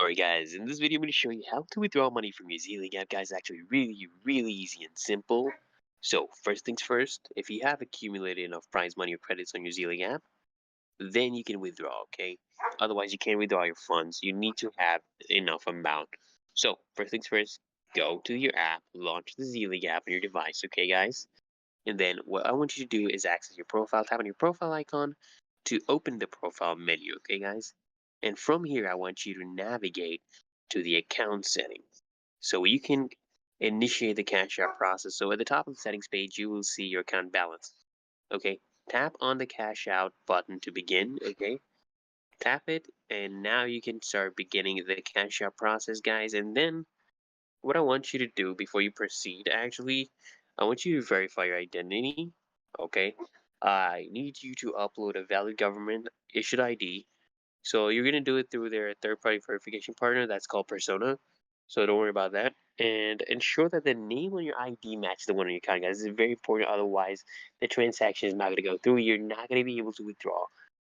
Alright guys, in this video I'm going to show you how to withdraw money from your Z-League app. Guys, actually really easy and simple. So first things first, if you have accumulated enough prize money or credits on your Z-League app, then you can withdraw, okay? Otherwise you can't withdraw your funds. You need to have enough amount. So first things first, go to your app, launch the Z-League app on your device, okay guys? And then what I want you to do is access your profile, tap on your profile icon to open the profile menu, okay guys? And from here, I want you to navigate to the account settings. So you can initiate the cash out process. So at the top of the settings page, you will see your account balance. Okay, tap on the cash out button to begin, okay? Tap it, and now you can start beginning the cash out process, guys. And then what I want you to do before you proceed, actually, I want you to verify your identity. Okay. I need you to upload a valid government issued ID. So you're gonna do it through their third-party verification partner that's called Persona. So don't worry about that. And ensure that the name on your ID matches the one on your account, guys. This is very important. Otherwise, the transaction is not gonna go through. You're not gonna be able to withdraw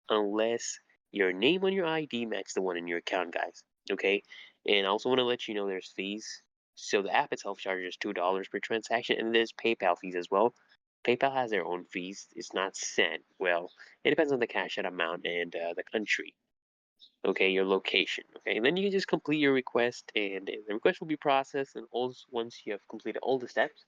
unless your name on your ID matches the one in your account, guys. Okay. And I also want to let you know there's fees. So the app itself charges $2 per transaction, and there's PayPal fees as well. PayPal has their own fees. It's not sent. Well, it depends on the cash out amount and the country. Okay, your location. Okay, and then you can just complete your request, and the request will be processed. And once you have completed all the steps,